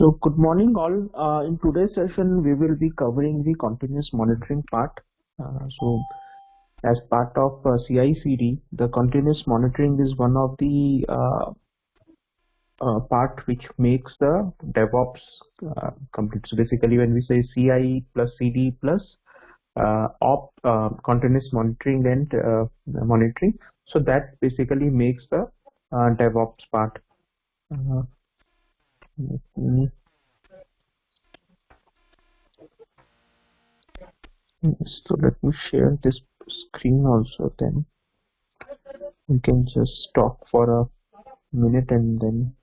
So good morning all. In today's session, we will be covering the continuous monitoring part. So as part of CI/CD, the continuous monitoring is one of the part which makes the DevOps complete. So basically, when we say CI plus CD plus continuous monitoring and monitoring, so that basically makes the DevOps part. Uh, mm, so let me share this screen also, then we can just talk for a minute and then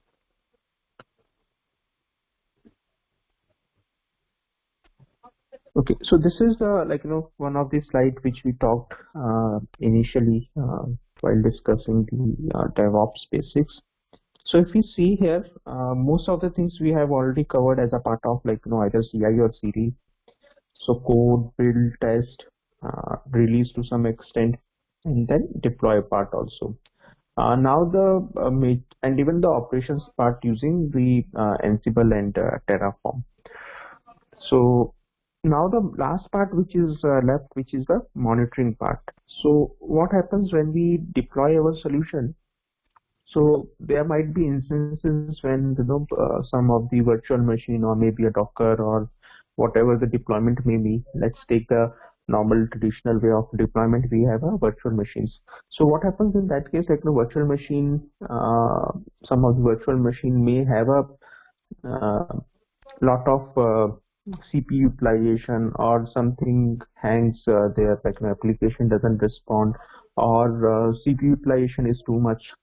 okay. So this is the one of the slides which we talked initially while discussing the DevOps basics. So if we see here, most of the things we have already covered as a part of either CI or CD. So code, build, test, release to some extent, and then deploy part also. Now the and even the operations part using the Ansible and Terraform. So now the last part which is left, which is the monitoring part. So what happens when we deploy our solution? So there might be instances when some of the virtual machine or maybe a Docker or whatever the deployment may be. Let's take the normal traditional way of deployment. We have a virtual machines. So what happens in that case? Like the virtual machine, some of the virtual machine may have a lot of CPU utilization, or something hangs there, like an application doesn't respond, or CPU utilization is too much.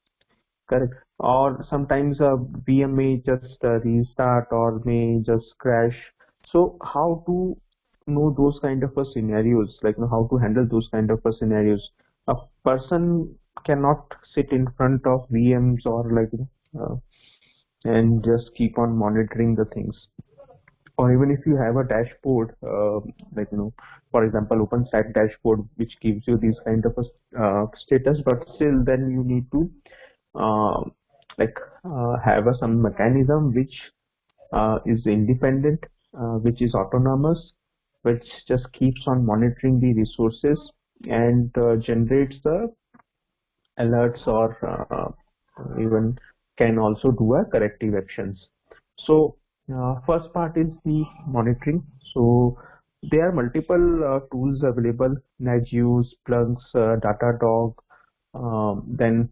Correct. Or sometimes a VM may just restart or may just crash. So how to know those kind of scenarios, how to handle those kind of scenarios? A person cannot sit in front of VMs or and just keep on monitoring the things. Or even if you have a dashboard, for example, OpenStack dashboard, which gives you these kind of status, but still then you need to uh, have some mechanism which is independent, which is autonomous, which just keeps on monitoring the resources and generates the alerts, or even can also do a corrective actions. So first part is the monitoring. So there are multiple tools available: Nagios, Splunk, Datadog. Then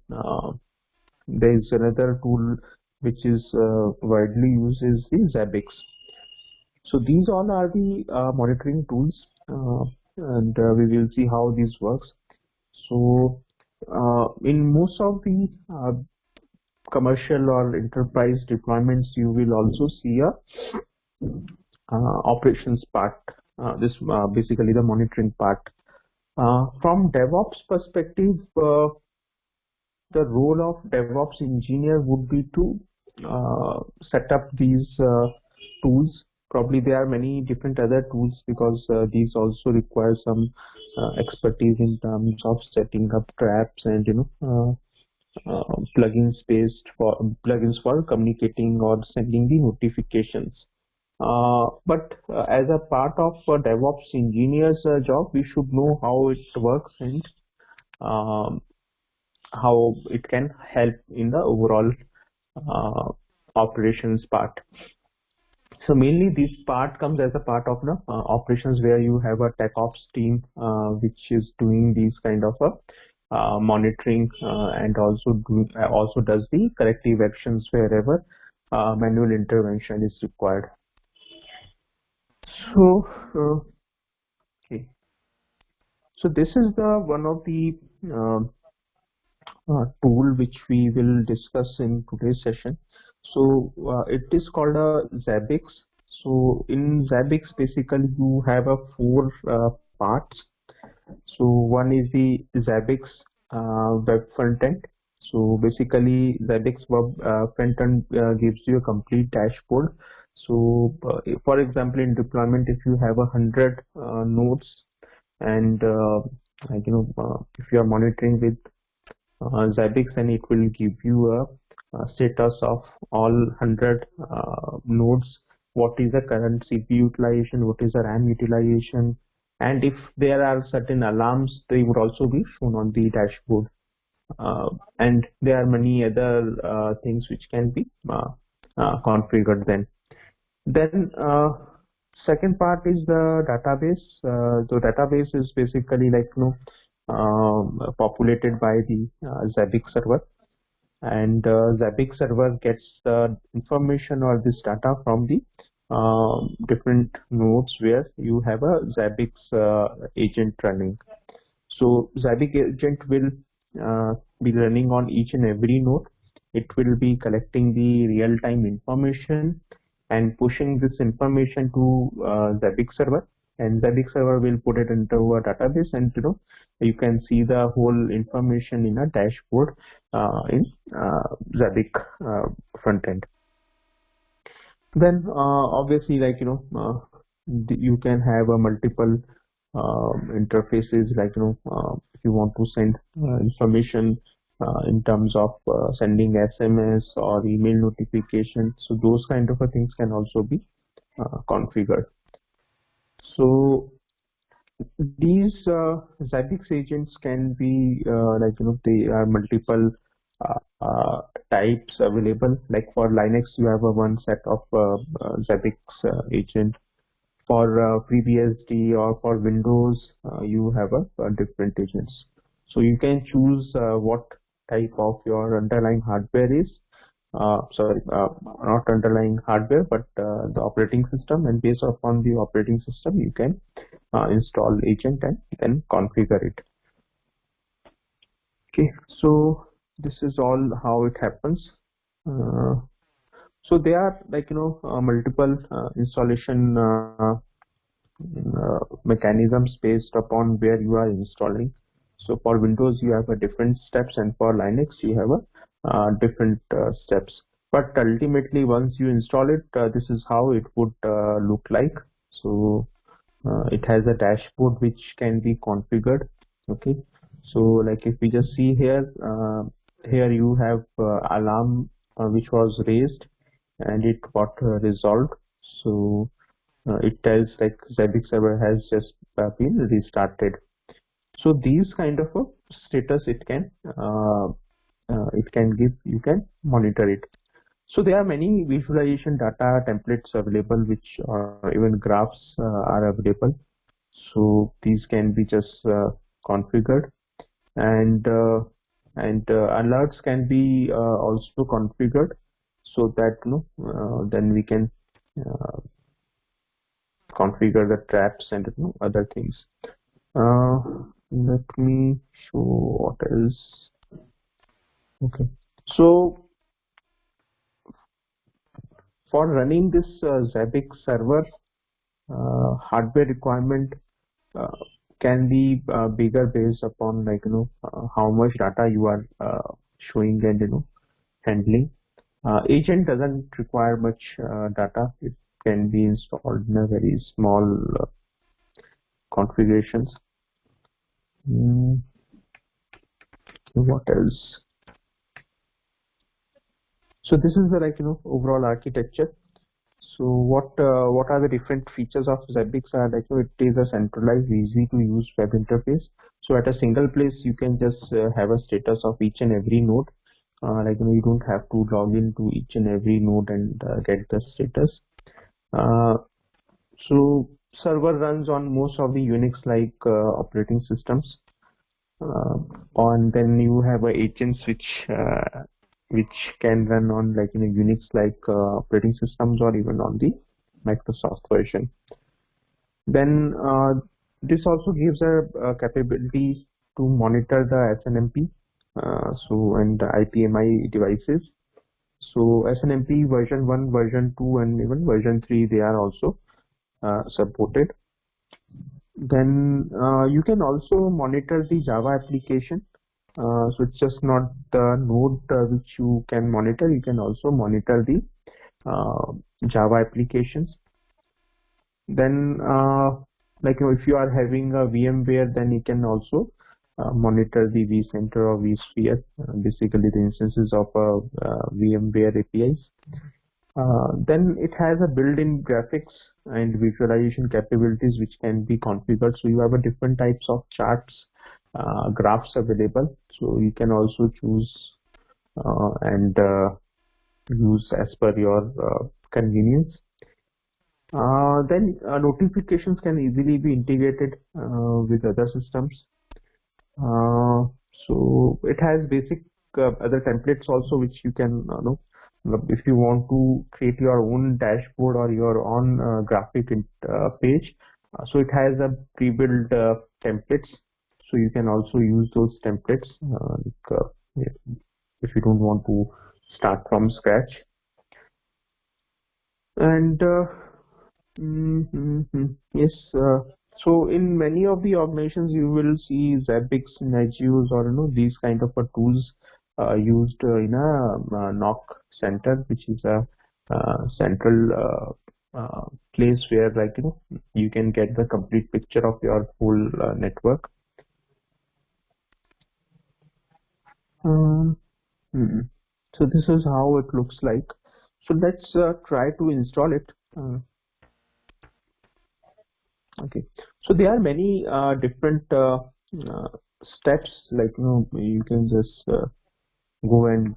there is another tool which is widely used, is the Zabbix. So these all are the monitoring tools, and we will see how this works. So in most of the commercial or enterprise deployments, you will also see a operations part. This basically the monitoring part. From DevOps perspective, the role of DevOps engineer would be to set up these tools. Probably there are many different other tools, because these also require some expertise in terms of setting up traps and plugins for communicating or sending the notifications. But as a part of DevOps engineer's job, we should know how it works and um, how it can help in the overall uh, operations part. So mainly this part comes as a part of the operations, where you have a tech ops team which is doing these kind of monitoring, and also does the corrective actions wherever manual intervention is required. So okay, so this is the one of the tool which we will discuss in today's session. So it is called a Zabbix. So in Zabbix, basically you have a four parts. So one is the Zabbix web frontend. So basically Zabbix web frontend gives you a complete dashboard. So for example, in deployment, if you have 100 nodes, and if you are monitoring with Zabbix, and it will give you status of all 100 nodes, what is the current CPU utilization, what is the RAM utilization, and if there are certain alarms, they would also be shown on the dashboard. And there are many other things which can be configured then. Then second part is the database. The database is basically like populated by the Zabbix server, and Zabbix server gets the information or this data from the different nodes where you have a Zabbix agent running. So Zabbix agent will be running on each and every node. It will be collecting the real-time information and pushing this information to Zabbix server, and Zabbix server will put it into a database, and you can see the whole information in a dashboard in Zabbix front end. Then obviously, like you can have a multiple interfaces, like if you want to send information in terms of sending SMS or email notification, so those kind of things can also be configured. So these Zabbix agents can be they are multiple types available. Like for Linux, you have a one set of Zabbix agent. For FreeBSD or for Windows, you have a different agents. So you can choose what type of your underlying hardware is. Not underlying hardware, but the operating system, and based upon the operating system, you can install agent and then configure it. Okay, so this is all how it happens. So there are multiple installation mechanisms based upon where you are installing. So for Windows you have a different steps, and for Linux you have a different steps. But ultimately, once you install it, this is how it would look like. So it has a dashboard which can be configured. Okay, so like if we just see here, here you have alarm which was raised and it got resolved. So it tells like Zabbix server has just been restarted. So these kind of a status it can give, you can monitor it. So there are many visualization data templates available, which are even graphs are available. So these can be just configured, and alerts can be also configured, so that then we can configure the traps and other things. Let me show what else. Okay, so for running this Zabbix server, hardware requirement can be bigger based upon how much data you are showing and handling. Agent doesn't require much data. It can be installed in a very small configurations. What else? So this is the overall architecture. So what are the different features of Zabbix? Are it is a centralized, easy to use web interface. So at a single place you can just have a status of each and every node. You don't have to log into each and every node and get the status. So server runs on most of the Unix like operating systems, and then you have agents which can run on Unix like operating systems, or even on the Microsoft version. Then this also gives a capability to monitor the SNMP and the IPMI devices. So SNMP version 1, version 2, and even version 3, they are also supported. Then you can also monitor the Java application. So it's just not the node which you can monitor. You can also monitor the Java applications. Then if you are having a VMware, then you can also monitor the vCenter or vSphere, basically the instances of VMware APIs. Then it has a built-in graphics and visualization capabilities which can be configured. So you have a different types of charts, graphs available. So you can also choose and use as per your convenience. Then notifications can easily be integrated with other systems. So it has basic other templates also which you can know if you want to create your own dashboard or your own graphic page. So it has a pre-built templates, so you can also use those templates if you don't want to start from scratch. And yes, so in many of the organizations you will see Zabbix, Nagios, or these kind of tools used in a NOC center, which is a central place where you can get the complete picture of your whole network. Um, So this is how it looks like. So let's try to install it. Okay, so there are many different steps, like you can just go and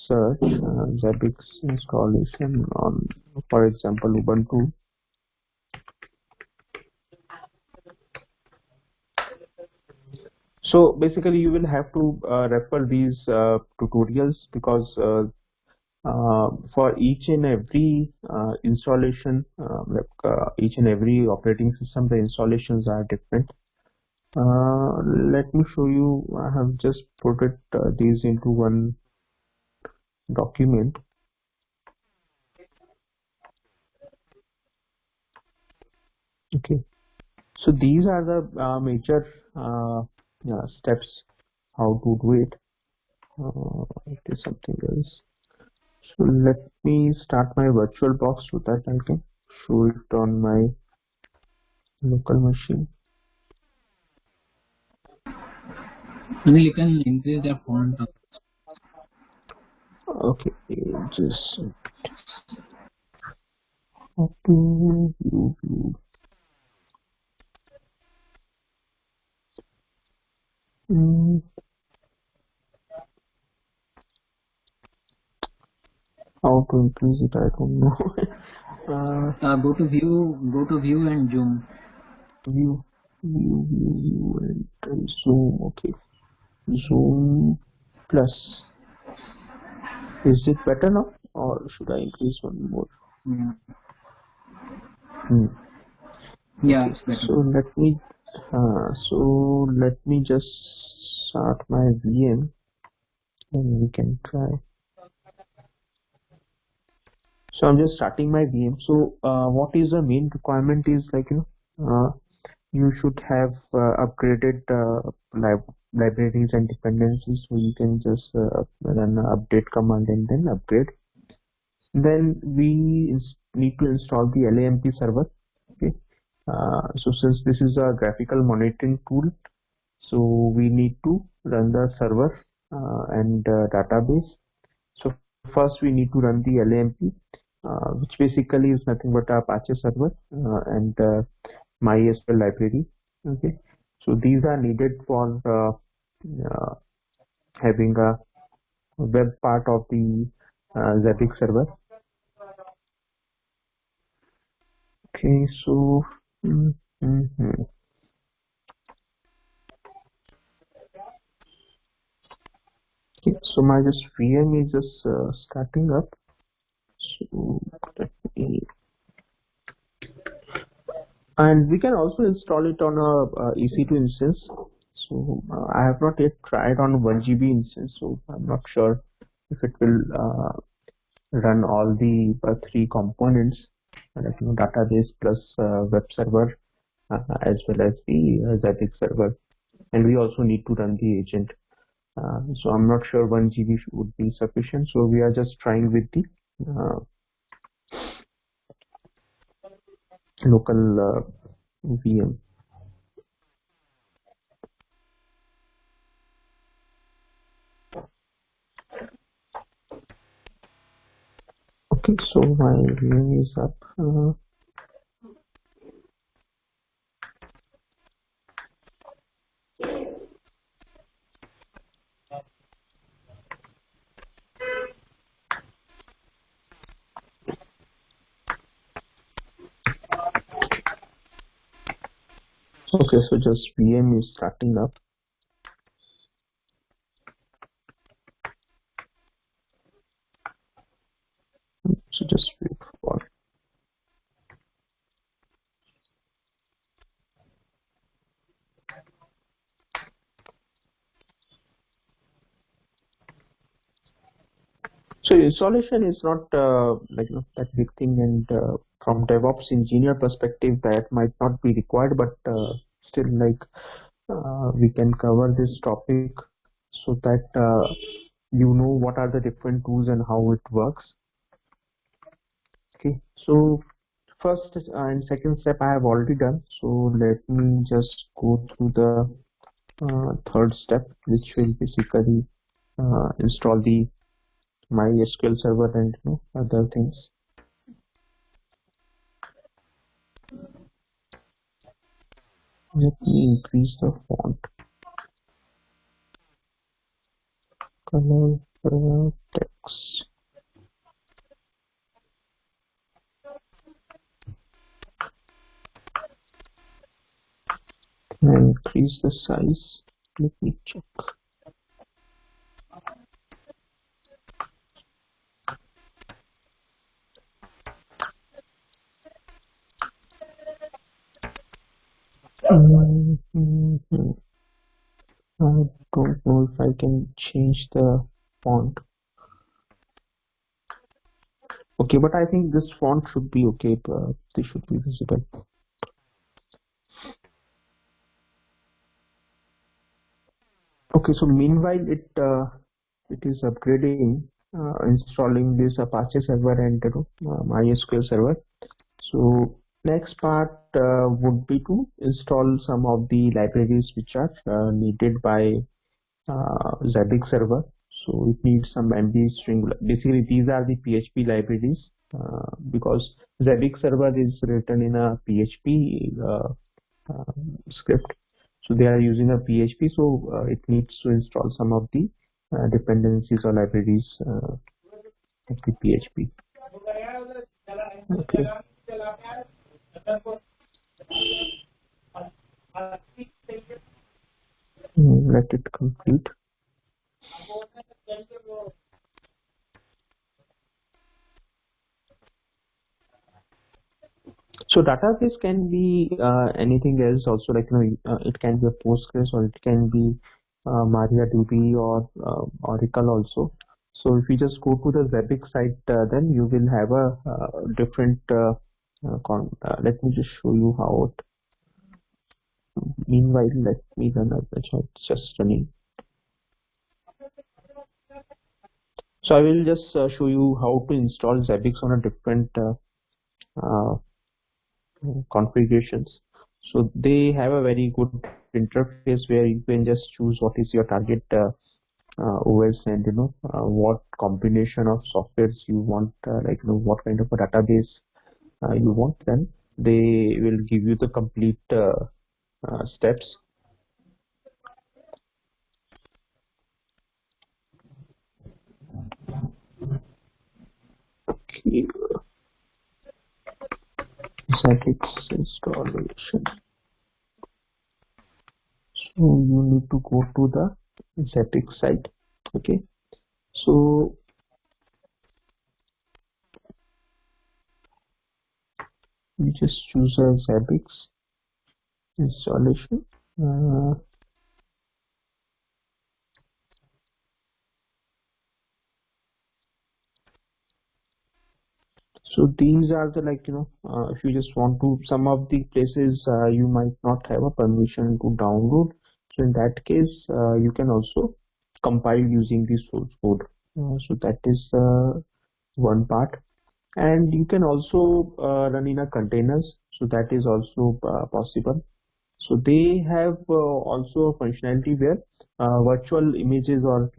search Zabbix installation on, for example, Ubuntu. So basically you will have to refer these tutorials, because for each and every installation, each and every operating system, the installations are different. Let me show you. I have just put it these into one document. Okay, so these are the major steps how to do it. It is something else. So let me start my virtual box so that I can show it on my local machine. You can increase the font. Okay, just how to view. How to increase it? I don't know. Go to view and zoom. View and zoom. Okay, zoom plus. Is it better now, or should I increase one more? Yeah, Okay, it's better. so let me just start my VM, then we can try. So I'm just starting my VM. So what is the main requirement is you should have upgraded libraries and dependencies, so you can just run an update command and then upgrade. Then we need to install the LAMP server. Okay, so since this is a graphical monitoring tool, so we need to run the server and database. So first we need to run the LAMP, which basically is nothing but Apache server and MySQL library. Okay, so these are needed for having a web part of the Zabbix server. Okay, so okay, so my just VM is just starting up. So let me, and we can also install it on a EC2 instance. So I have not yet tried on 1GB instance, so I'm not sure if it will run all the three components, like database plus web server, as well as the Zabbix server, and we also need to run the agent. So I'm not sure 1GB would be sufficient. So we are just trying with the local VM. Okay, so my VM is up. Okay, so just VM is starting up. So just wait for. So installation is not that big thing, and from DevOps engineer perspective, that might not be required, but still we can cover this topic so that you know what are the different tools and how it works. Okay, so first and second step I have already done. So let me just go through the third step, which will basically install the MySQL server and other things. Let me increase the font color, text, and increase the size. Let me check. Mhm. I don't know if I can change the font. Okay, but I think this font should be okay. This should be visible. Okay, so meanwhile it is upgrading, installing this Apache server and MySQL server. So next part would be to install some of the libraries which are needed by Zabbix server. So it needs some MD string. Basically, these are the PHP libraries because Zabbix server is written in a PHP script. So they are using a PHP. So it needs to install some of the dependencies or libraries of the PHP. Okay. Let it complete. So database can be anything else also, it can be a Postgres or it can be MariaDB or Oracle also. So if you just go to the Zabbix site, then you will have a different let me just show you how it. Meanwhile, let me run a batch. It's just running. So I will just show you how to install Zabbix on a different uh, configurations. So they have a very good interface where you can just choose what is your target OS and what combination of softwares you want, what kind of a database you want. Then they will give you the complete steps. Okay, Zabbix installation. So you need to go to the Zabbix site. Okay, so you just choose a Zabbix installation. So these are the if you just want to, some of the places you might not have a permission to download. So in that case, you can also compile using the source code. So that is one part, and you can also run in a containers. So that is also possible. So they have also a functionality where virtual images or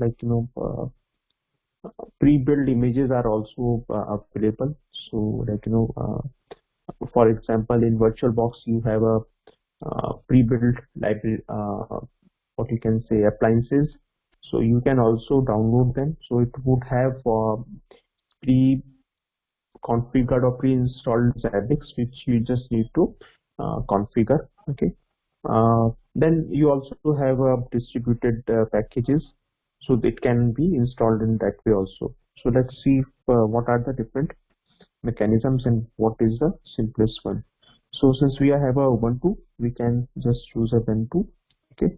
pre-built images are also available. So like for example, in VirtualBox you have a pre-built library, what you can say, appliances. So you can also download them. So it would have pre-configured or pre-installed Zabbix, which you just need to configure. Okay. Then you also have distributed packages, so it can be installed in that way also. So let's see what are the different mechanisms and what is the simplest one. So since we have a Ubuntu, we can just choose Ubuntu. Okay.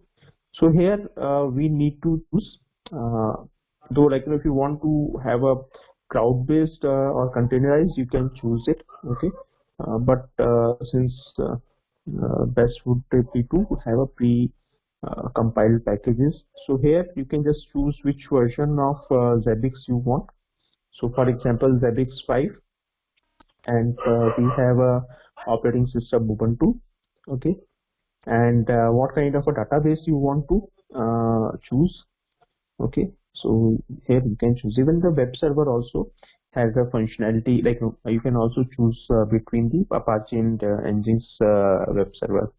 So here we need to choose, though like if you want to have a crowd-based or containerized, you can choose it. Okay. But since best would be to have a compiled packages. So here you can just choose which version of Zabbix you want. So for example, Zabbix 5, and we have a operating system Ubuntu. Okay. And what kind of a database you want to choose. Okay. So here you can choose. Even the web server also has a functionality, like you can also choose between the Apache and Nginx web server.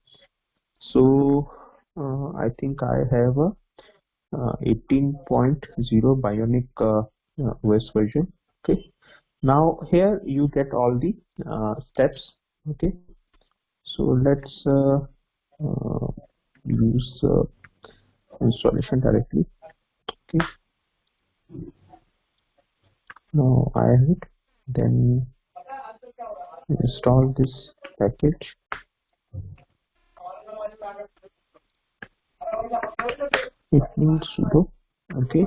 So I think I have a 18.0 Bionic OS version. Okay. Now here you get all the steps. Okay. So let's use installation directly. Okay. Now I have it. Then install this package. It means sudo. Okay.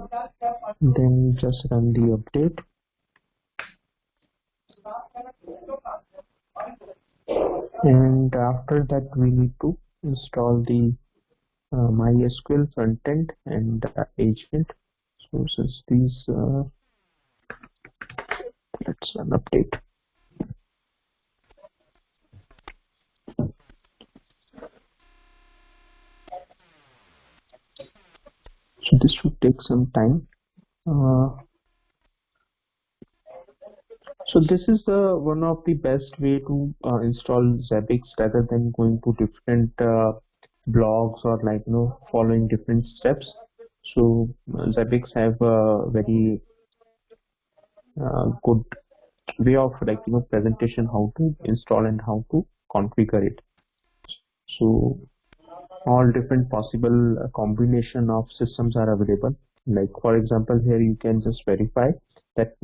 Then just run the update. And after that we need to install the MySQL frontend and agent. So since these let's run update. So this would take some time. So this is one of the best way to install Zabbix rather than going to different blogs or like following different steps. So Zabbix have a very good way of like presentation how to install and how to configure it. So all different possible combination of systems are available. Like for example, here you can just verify that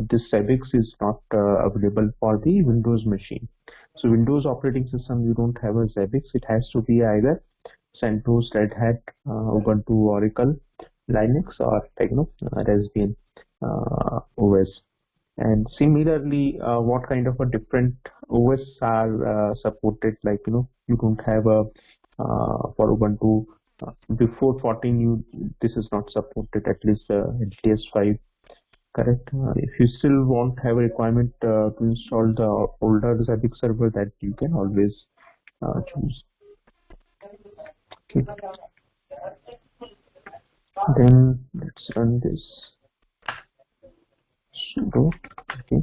this Zabbix is not available for the Windows machine. So Windows operating system, you don't have a Zabbix. It has to be either CentOS, Red Hat, Ubuntu, Oracle, Linux, or like Raspbian OS. And similarly, what kind of a different OS are supported? Like you don't have a for Ubuntu before 14, this is not supported, at least LTS 5. Correct. If you still won't have a requirement to install the older Zabbix server, that you can always choose. Okay. Then let's run this sudo. Okay.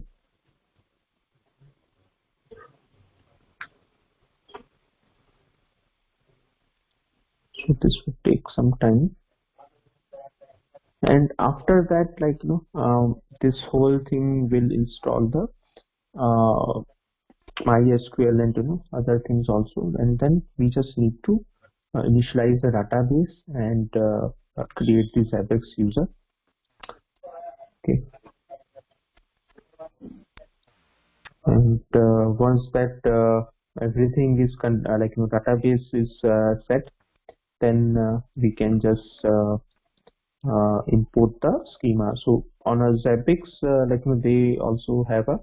So this will take some time. And after that, like this whole thing will install the MySQL and other things also, and then we just need to initialize the database and create the Zabbix user. Okay. And once that everything is like database is set, then we can just import the schema. So on a Zabbix, like they also have a,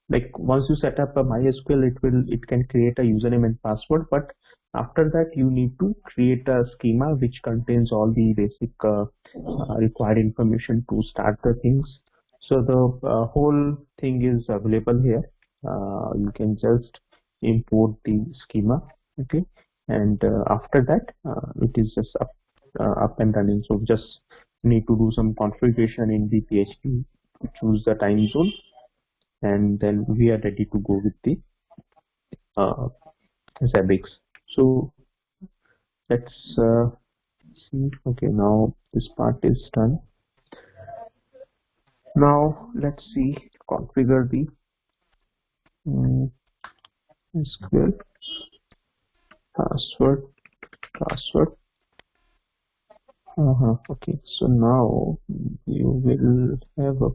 like once you set up a MySQL, it can create a username and password, but after that you need to create a schema which contains all the basic required information to start the things. So the whole thing is available here. You can just import the schema. Okay. And after that it is just up and running. So just need to do some configuration in the PHP to choose the time zone, and then we are ready to go with the Zabbix. So let's see. Okay, now this part is done. Now let's see, configure the SQL password. Okay, so now you will have a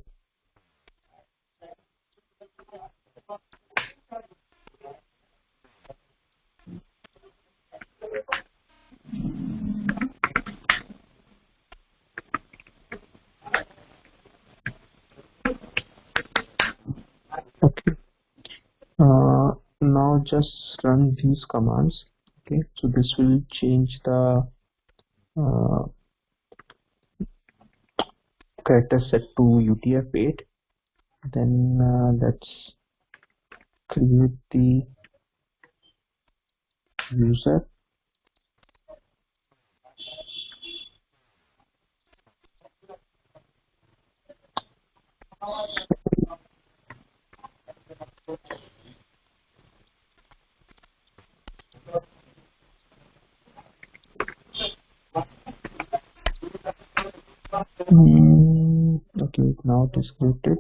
okay. Now just run these commands. Okay, so this will change the character set to UTF-8. Then let's create the user. Okay, now it is created.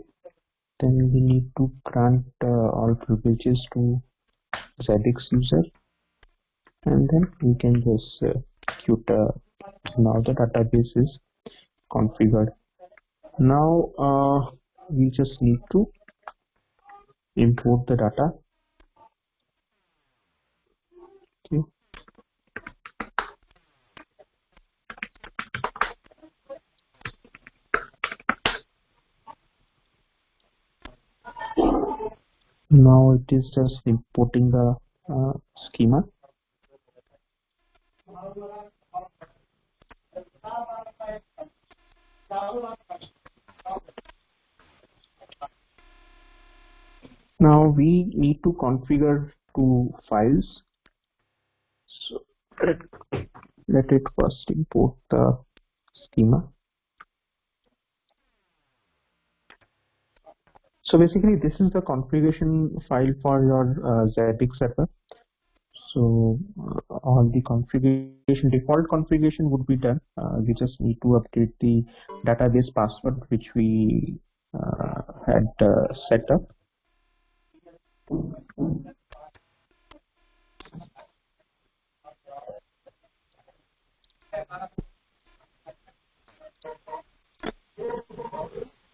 Then we need to grant all privileges to Zabbix user, and then we can just execute. Now the database is configured. Now we just need to import the data. Okay. Now it is just importing the schema. Now we need to configure two files. So let it first import the schema. So basically this is the configuration file for your Zabbix server. So all the configuration, default configuration would be done. We just need to update the database password which we had set up.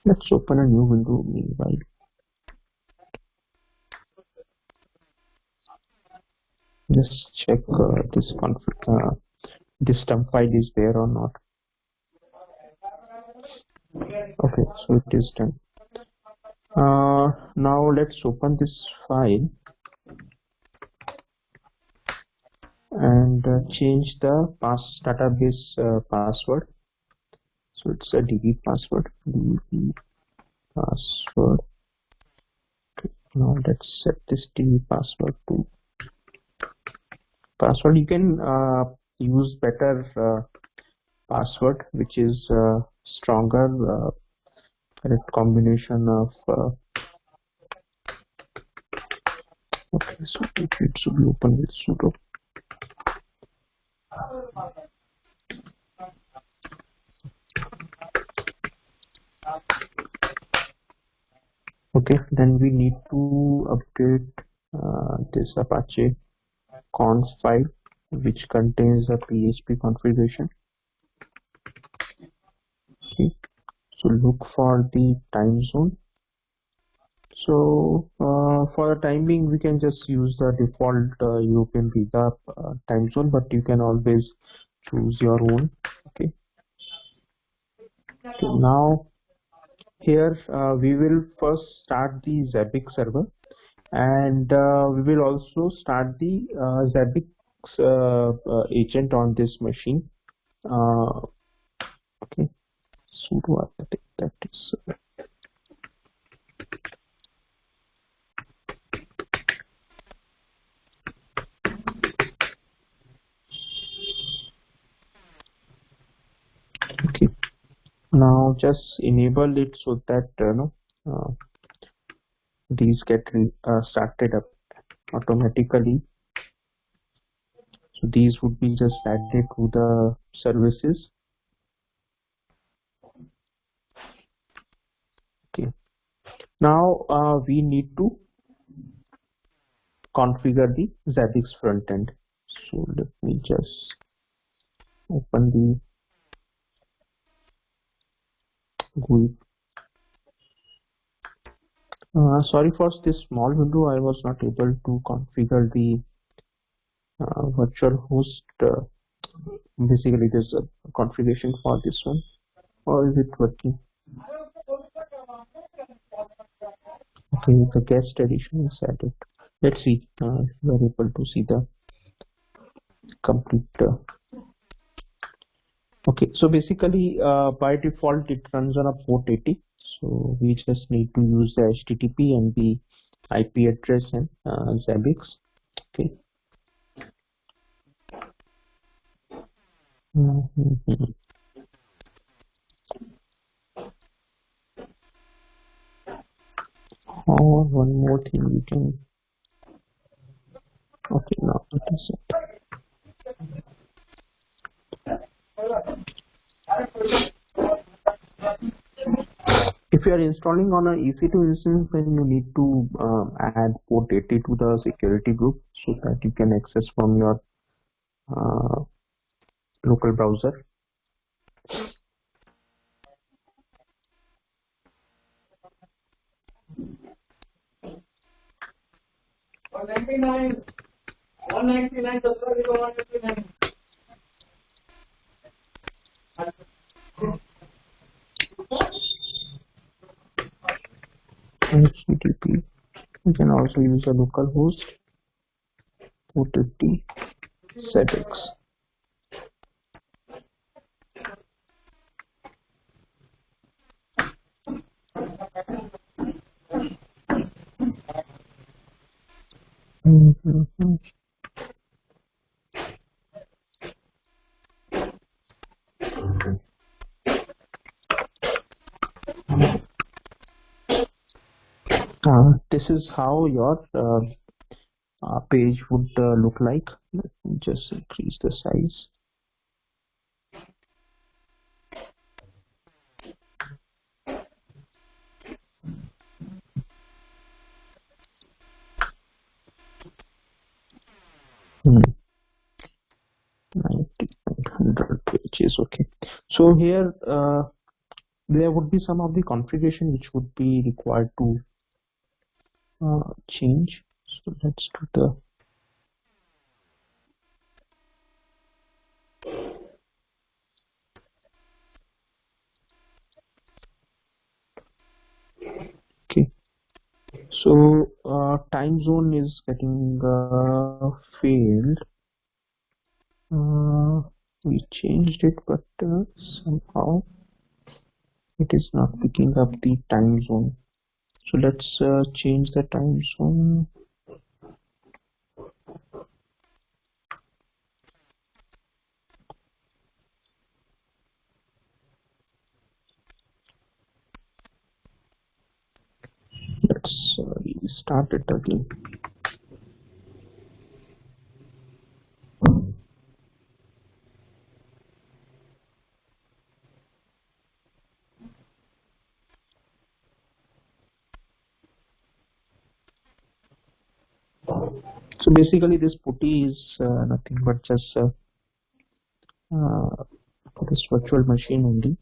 Let's open a new window meanwhile. Just check this temp file is there or not. Okay, so it is done. Now let's open this file and change the database password. So it's a db password. db password. Okay, now let's set this db password to password. You can use better password which is stronger, correct combination of okay, so it should be open with sudo. Okay, then we need to update this Apache conf file which contains a PHP configuration. Okay, so look for the time zone. So for the time being we can just use the default European visa time zone, but you can always choose your own. Okay, now here we will first start the Zabbix server, and we will also start the Zabbix agent on this machine. Okay, sudo apt that is okay. Now just enable it so that these get started up automatically. So these would be just added to the services. Okay. Now we need to configure the Zabbix front end. So let me just open the GUI. Sorry for this small window, I was not able to configure the virtual host. Basically, there's a configuration for this one. Or is it working? Okay, the guest edition is added. Let's see. We are able to see the complete. Okay, so basically, by default, it runs on a port 80. So we just need to use the HTTP and the IP address and Zabbix. Okay. Or one more thing we can. Okay, now it is it. If you are installing on a EC2 instance, then you need to add port 80 to the security group so that you can access from your local browser. HTTP. You can also use a local host, port 80, Zabbix. This is how your page would look like. Let me just increase the size. Hmm. 100 pages. Okay. So here there would be some of the configuration which would be required to change. So let's do the okay. So time zone is getting failed. We changed it, but somehow it is not picking up the time zone. So let's change the time zone. Let's restart it again. So basically this putty is nothing but just this virtual machine only.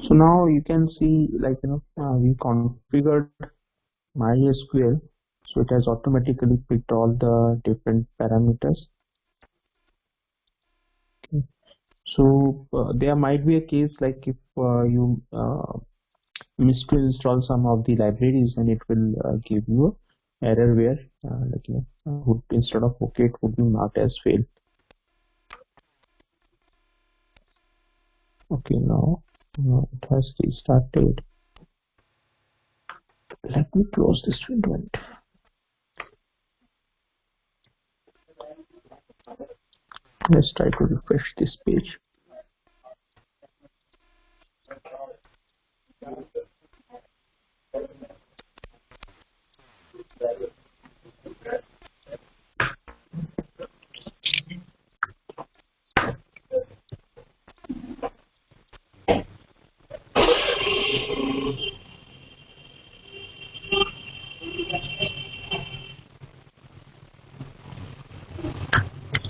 So now you can see, like, we configured MySQL, so it has automatically picked all the different parameters. Okay. So there might be a case like if you miss to install some of the libraries, and it will give you a error where would, instead of OK, it would be marked as failed. Okay, now it has restarted. Let me close this window and let's try to refresh this page.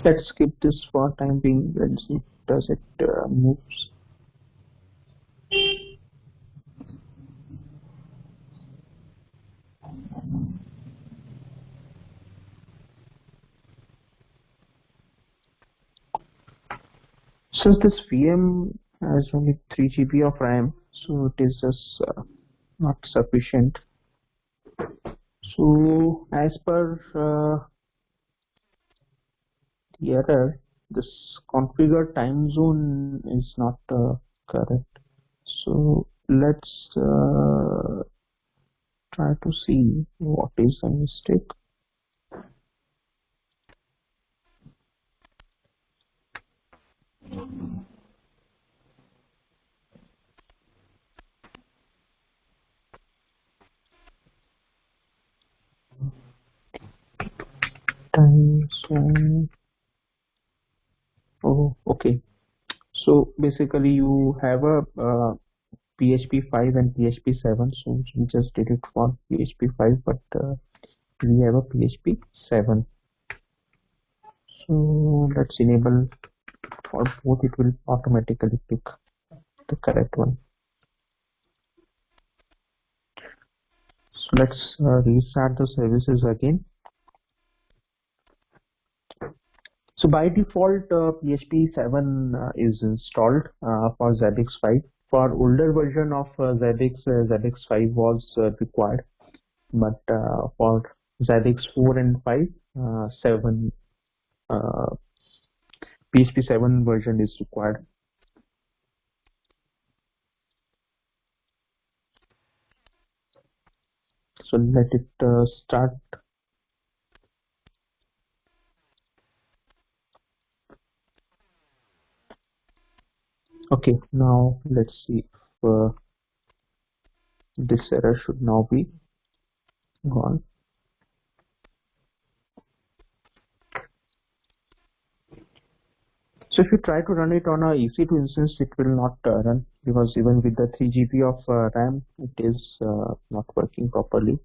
Let's skip this for time being. Let's see, does it moves. Since this VM has only 3 GB of RAM, so it is just not sufficient. So as per the error, this configure time zone is not correct. So let's try to see what is the mistake. Time zone. Oh, okay. So basically, you have a PHP 5 and PHP 7. So we just did it for PHP 5, but we have a PHP 7. So let's enable for both. It will automatically pick the correct one. So let's restart the services again. So by default, PHP 7 is installed for Zabbix 5. For older version of Zabbix, Zabbix 5 was required, but for Zabbix 4 and 5, 7 PHP 7 version is required. So let it start. Okay, now let's see if this error should now be gone. So if you try to run it on a EC2 instance, it will not run, because even with the 3 GB of RAM, it is not working properly.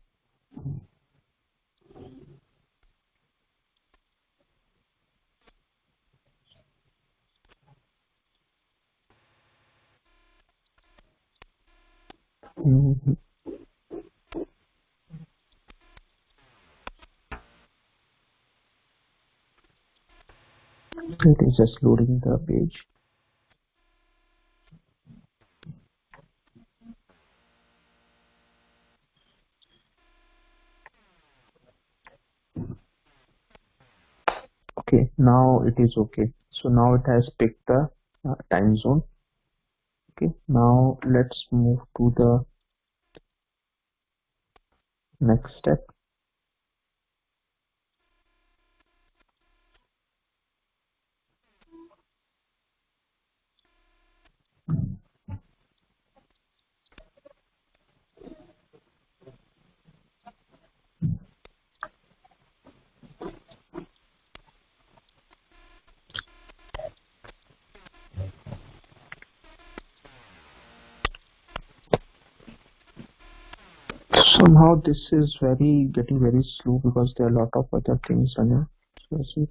Mhm. It is just loading the page. Okay, now it is okay. So now it has picked the time zone. Okay, now let's move to the next step. So now this is getting very slow because there are a lot of other things running. So see,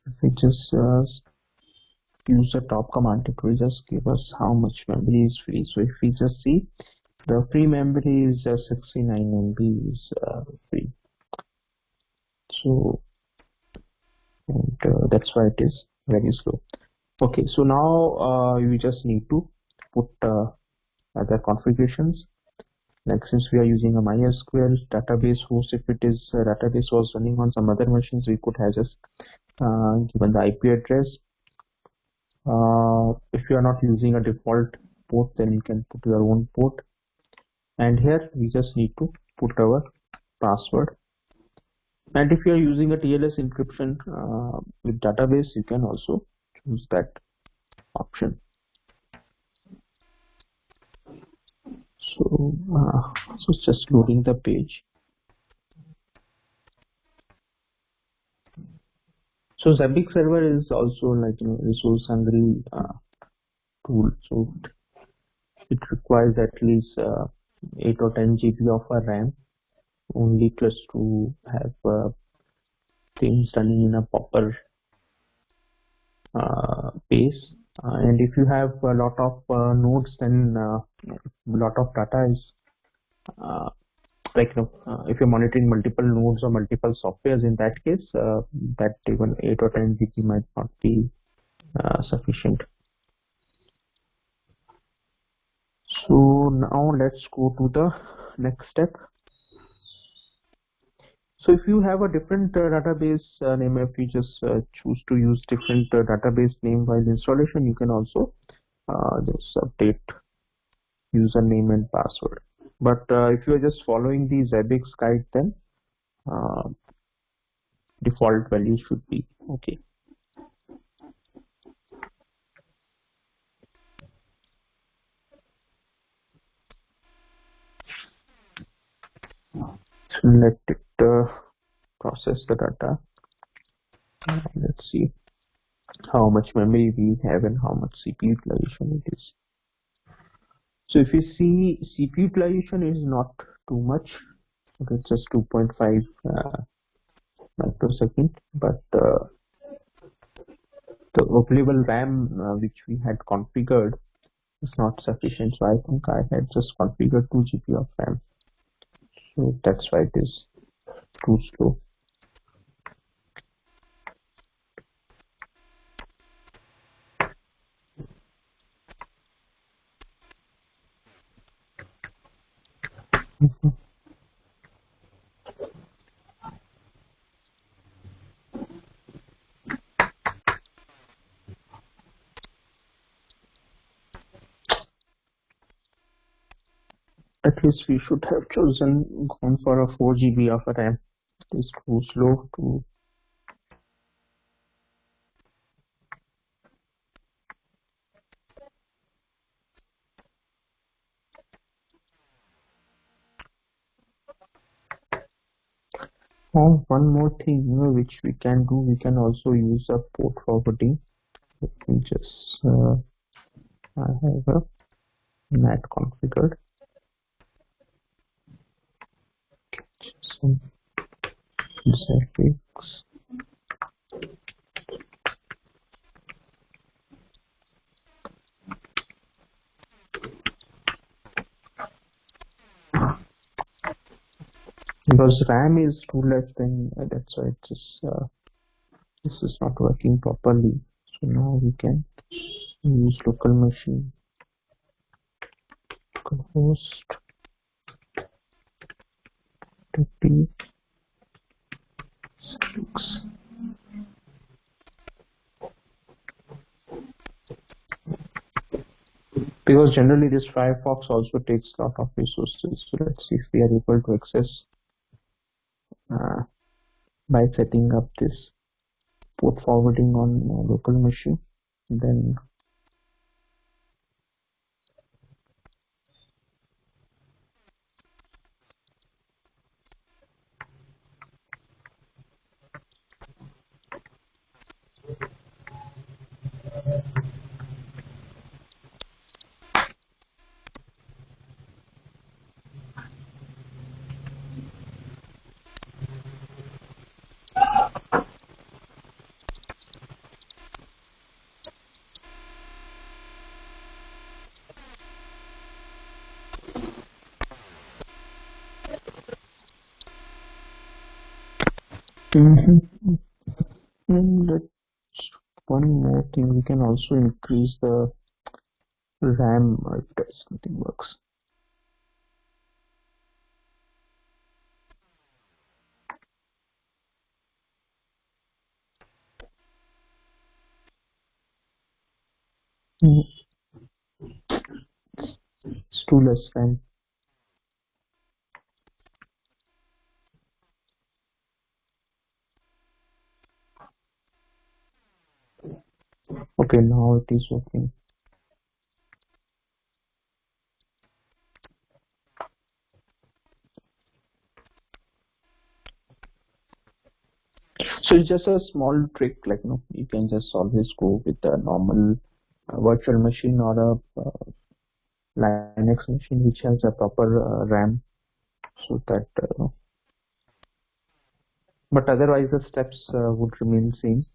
if we just use the top command, it will just give us how much memory is free. So if we just see, the free memory is 69 MB is free. So and that's why it is very slow. Okay, so now you just need to put other configurations. Like since we are using a MySQL database host, if it is database was running on some other machines, we could have just given the IP address. If you are not using a default port, then you can put your own port. and here we just need to put our password. And if you are using a TLS encryption with database, you can also choose that option. So it's just loading the page. So Zabbix server is also like resource hungry tool. So it requires at least 8 or 10 GB of a RAM only just to have things running in a proper pace. And if you have a lot of nodes, then a lot of data is if you're monitoring multiple nodes or multiple softwares, in that case, that even 8 or 10 GB might not be sufficient. So now let's go to the next step. So if you have a different database name, if you just choose to use different database name while installation, you can also just update username and password. But if you are just following the Zabbix guide, then uh, default value should be okay. So let it process the data. Let's see how much memory we have and how much CPU utilization it is. So if you see, CPU utilization is not too much. Okay, it's just 2.5 microsecond, but the available RAM which we had configured is not sufficient. So I think I had just configured 2 GB of RAM. So that's why it is too slow. At least we should have gone for a 4 GB of RAM. It is too slow to. Oh, one more thing, which we can do, we can also use a port forwarding. Let me just I have a NAT configured. Some Zabbix. Because RAM is too less, then that's why it's just this is not working properly. So now we can use local machine, localhost 36. Because generally this Firefox also takes a lot of resources. So let's see if we are able to access by setting up this port forwarding on local machine. Then and that's one more thing, we can also increase the RAM if something works. It's too less RAM. Okay, now it is working. So it's just a small trick, like you can just always go with a normal virtual machine or a Linux machine which has a proper RAM, so that. But otherwise, the steps would remain same.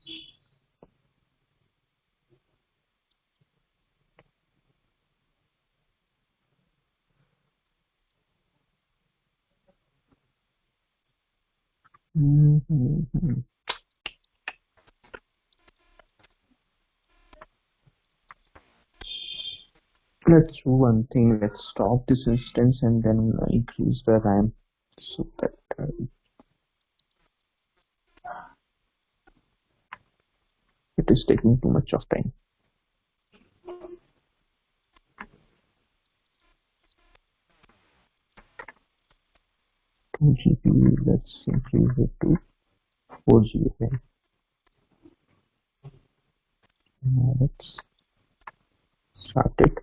Mhm. Let's do one thing. Let's stop this instance and then increase the RAM, so that it is taking too much of time. 2 GB. Let's increase it to 4 GB. Now let's start it.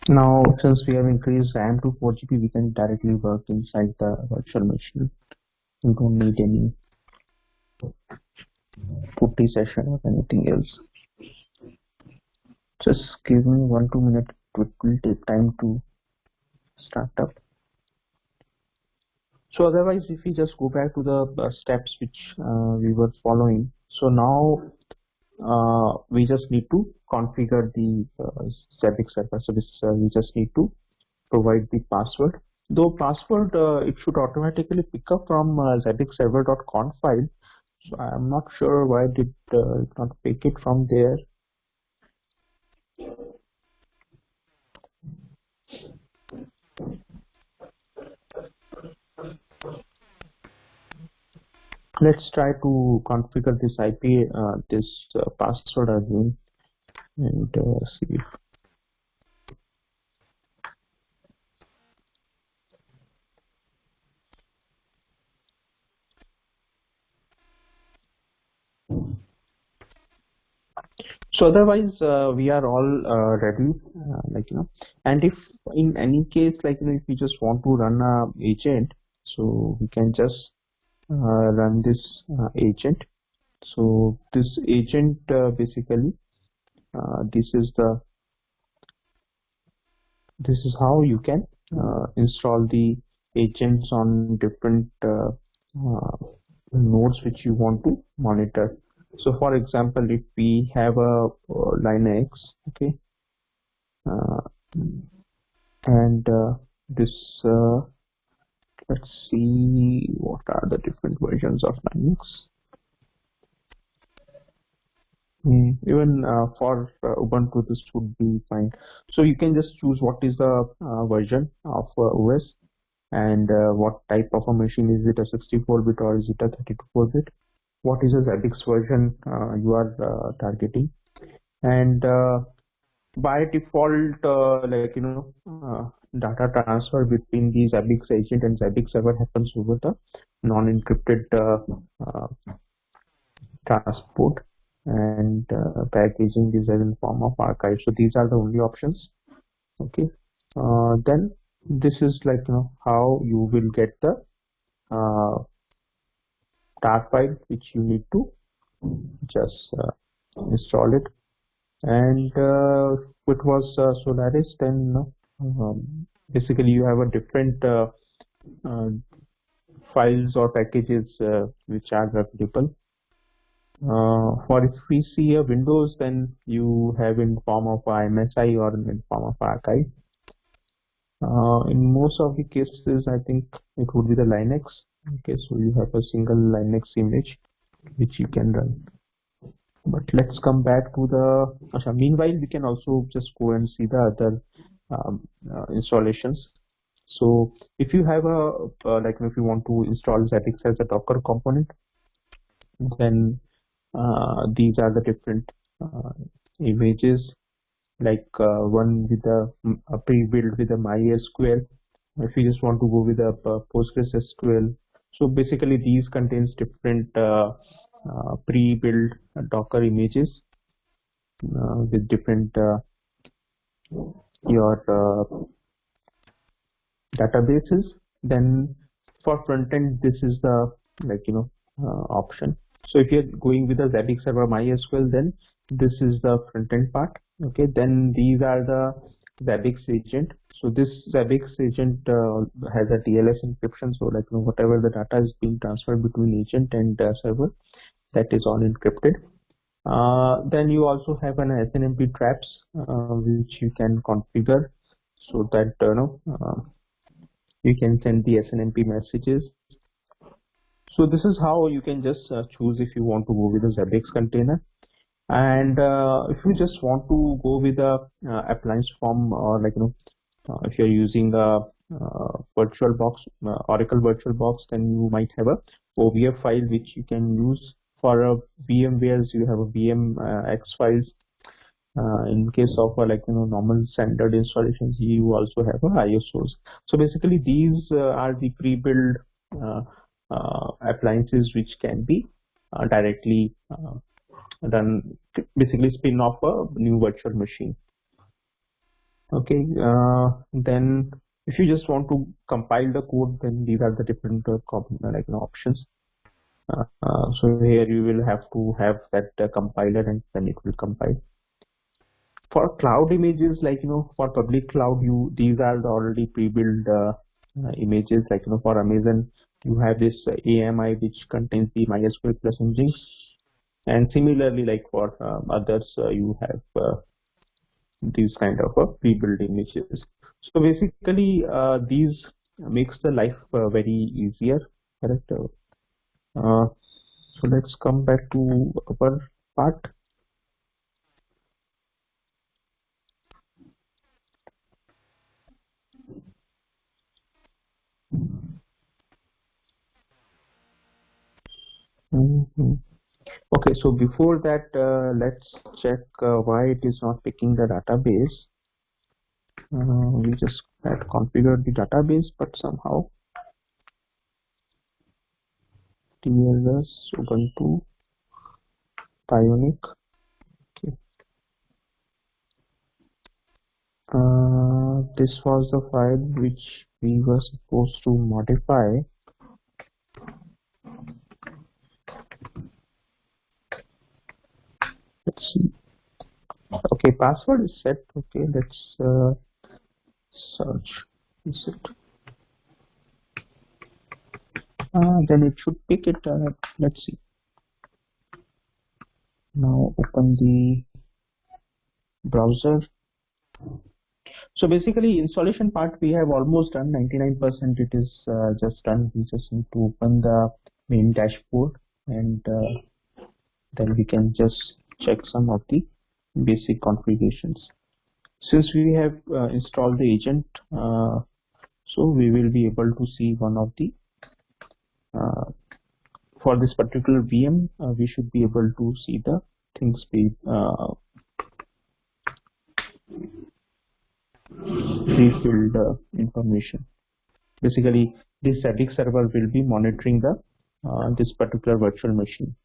Now, since we have increased RAM to 4 GB, we can directly work inside the virtual machine. We don't need any putty session or anything else. Just give me 1-2 minutes. It will take time to start up. So otherwise, if we just go back to the steps which we were following, so now we just need to configure the Zabbix server. So this we just need to provide the password. Though password it should automatically pick up from zabbixserver.conf file. So I'm not sure why did it not pick it from there. Let's try to configure this IP, this password again, and see if. So otherwise, we are all ready, and if in any case, if we just want to run a agent, so we can just run this agent. So this agent basically, this is how you can install the agents on different nodes which you want to monitor. So for example, if we have a Linux, okay, and this let's see what are the different versions of Linux. Even for Ubuntu, this would be fine. So you can just choose what is the version of OS, and what type of a machine. Is it a 64-bit or is it a 32-bit? What is the Zabbix version you are targeting? And by default, data transfer between the Zabbix agent and Zabbix server happens over the non-encrypted transport, and packaging is in form of archive. So these are the only options. Okay, then this is how you will get the tar file which you need to just install it. And it was Solaris, then basically you have a different uh, files or packages which are available. For if we see a Windows, then you have in form of MSI or in form of archive. In most of the cases, I think it would be the Linux. Okay, so you have a single Linux image which you can run. But let's come back to the. Meanwhile, we can also just go and see the other installations. So if you have a if you want to install Zabbix as a Docker component, then these are the different images, like one with a pre-built with a MySQL. If you just want to go with a PostgreSQL, so basically these contains different pre-built Docker images with different your databases. Then for front end, this is the option. So if you're going with a Zabbix server MySQL, then this is the front end part. Okay, then these are the Zabbix agent. So this Zabbix agent has a TLS encryption. So whatever the data is being transferred between agent and server, that is all encrypted. Then you also have an SNMP traps which you can configure so that you can send the SNMP messages. So this is how you can just choose if you want to go with a Zabbix container. And if you just want to go with a appliance form, or if you're using a VirtualBox, Oracle VirtualBox, then you might have a OVF file which you can use for a VMwares. You have a VMX files. In case of normal standard installations, you also have a ISOs. So basically these are the pre-built appliances which can be directly run, basically spin off a new virtual machine. Okay, then if you just want to compile the code, then these are the different options. So here you will have to have that compiler, and then it will compile. For cloud images, for public cloud, these are the already pre-built images. For Amazon, you have this AMI which contains the MySQL plus engine, and similarly, like for others, you have these kind of pre-built images. So basically, these makes the life very easier, correct? So let's come back to our part. Okay, so before that, let's check why it is not picking the database. We just had configured the database, but somehow TLS, Ubuntu, Bionic. Okay. This was the file which we were supposed to modify. Let's see. Okay, password is set. Okay, let's search. Is it? Then it should pick it. Let's see. Now open the browser. So basically, installation part we have almost done. 99% it is just done. We just need to open the main dashboard, and then we can just check some of the basic configurations. Since we have installed the agent, so we will be able to see one of the for this particular VM, we should be able to see the things pre-filled information. Basically, this Zabbix server will be monitoring the this particular virtual machine.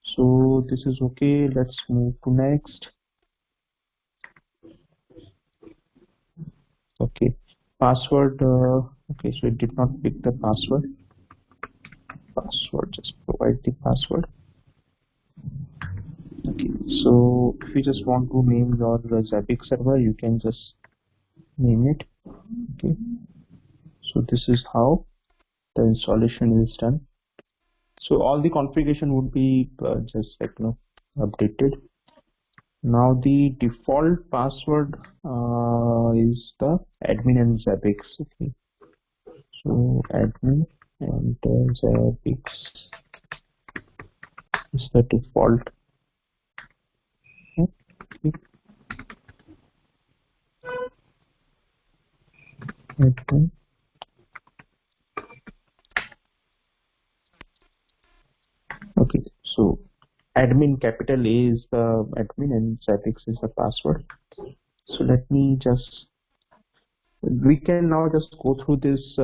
So this is okay. Let's move to next. Okay, password. Okay, so it did not pick the password. Just provide the password. Okay, so if you just want to name your Zabbix server, you can just name it. Okay, so this is how the installation is done. So all the configuration would be just updated. Now the default password is the admin and Zabbix. Okay, so admin and Zabbix is the default. Okay. Okay. Okay. So admin capital A is the admin and Zabbix is the password. So let me just, we can now just go through this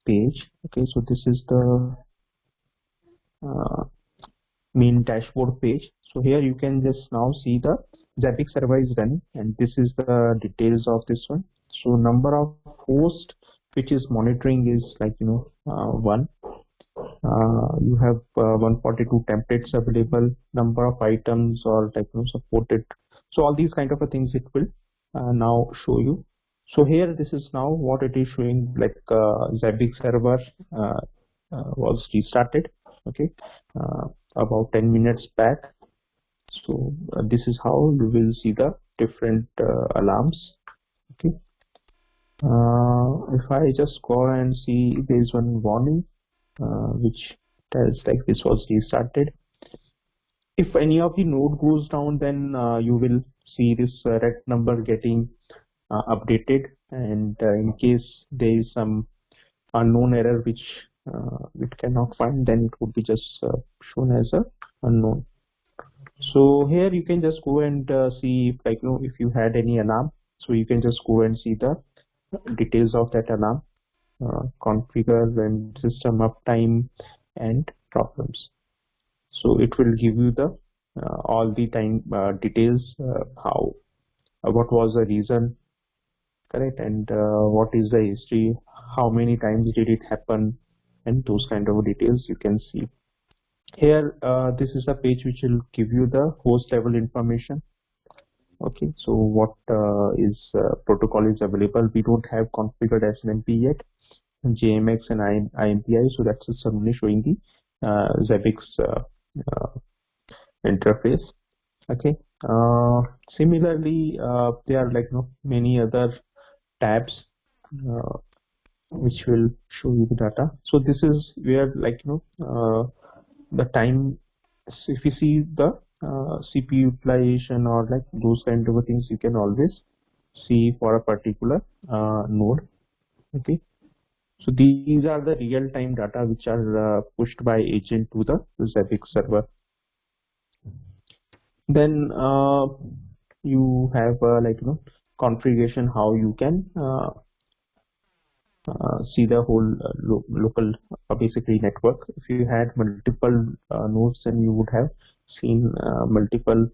page. Okay. So this is the uh, main dashboard page. So here you can just now see the Zabbix server is running, and this is the details of this one. So number of host which is monitoring is like one. You have 142 templates available, number of items or supported. So all these kind of things it will now show you. So here this is now what it is showing, like Zabbix server was restarted. Okay, about 10 minutes back. So this is how you will see the different alarms. Okay, if I just go and see, there is one warning which tells like this was restarted. If any of the node goes down, then you will see this red number getting updated, and in case there is some unknown error which it cannot find, then it would be just shown as a unknown. So here you can just go and see if, if you had any alarm, so you can just go and see the details of that alarm, configure and system uptime and problems. So it will give you the all the time details, how what was the reason, correct, and what is the history, how many times did it happen, and those kind of details you can see. Here this is a page which will give you the host level information. Okay, so what is protocol is available. We don't have configured SNMP yet, JMX and IMPI, so that's just only showing the Zabbix interface. Okay, similarly there are many other tabs which will show you the data. So this is where the time, if you see the CPU utilization or like those kind of things, you can always see for a particular node. Okay, so these are the real-time data which are pushed by agent to the Zabbix server. Then you have configuration, how you can see the whole local basically network. If you had multiple nodes, then you would have seen multiple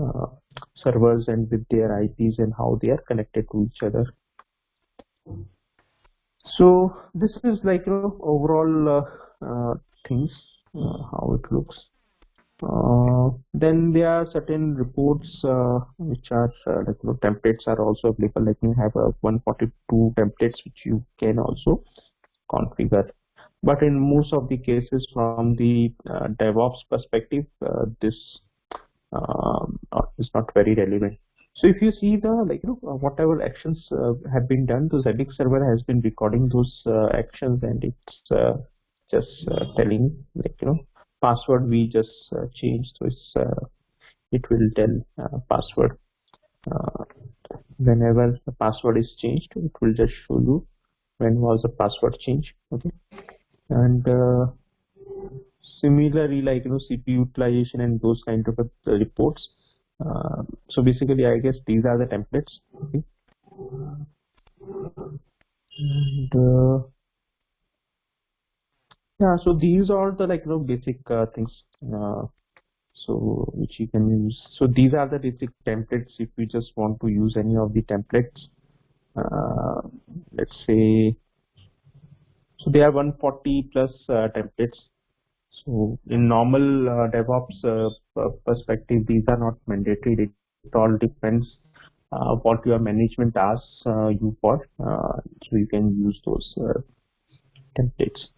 uh, servers and with their IPs and how they are connected to each other. So this is overall things, how it looks. Then there are certain reports which are templates are also available. Like you have 142 templates which you can also configure. But in most of the cases, from the DevOps perspective, this is not very relevant. So if you see the whatever actions have been done, the Zabbix server has been recording those actions, and it's just telling password we just changed. So it's it will tell password whenever the password is changed. It will just show you when was the password change. Okay, and similarly CPU utilization and those kind of reports. So basically I guess these are the templates. Okay, and yeah, so these are the basic things so which you can use. So these are the basic templates. If you just want to use any of the templates, let's say, so there are 140 plus templates. So in normal DevOps perspective, these are not mandatory. It all depends what your management asks you for. So you can use those templates.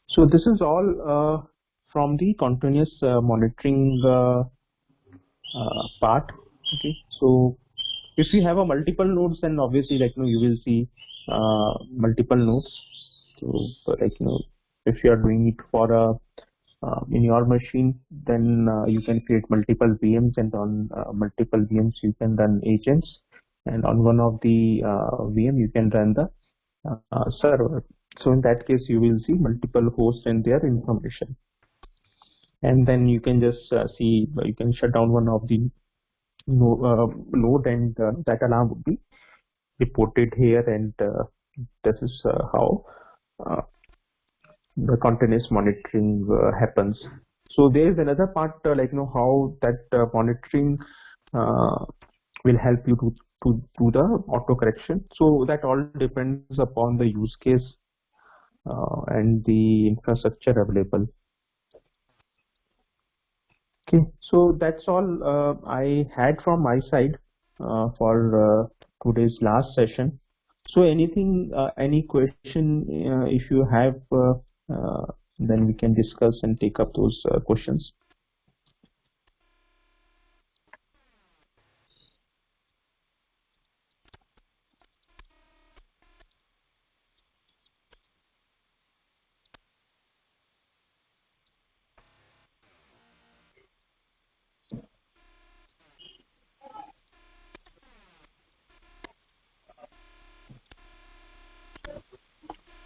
So this is all from the continuous monitoring part. Okay, so if you have a multiple nodes, then obviously you will see multiple nodes. So if you are doing it for a in your machine, then you can create multiple VMs, and on multiple VMs you can run agents. and on one of the VM you can run the server. So in that case, you will see multiple hosts and their information, and then you can just see, you can shut down one of the node, and that alarm would be reported here, and this is how uh, the continuous monitoring happens. So there is another part, like how that monitoring uh, will help you to do the auto correction. So that all depends upon the use case and the infrastructure available. Okay, so that's all I had from my side for today's last session. So anything, any question, if you have, then we can discuss and take up those questions.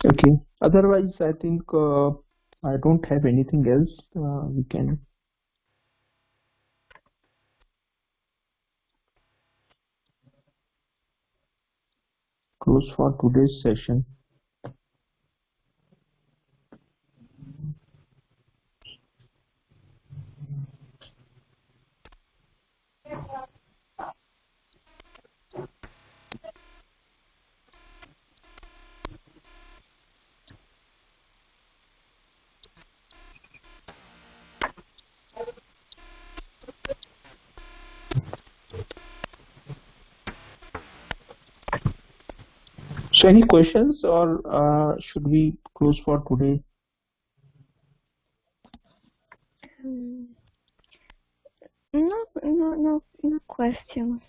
Okay. Otherwise, I think I don't have anything else. We can close for today's session. So any questions, or should we close for today? No questions.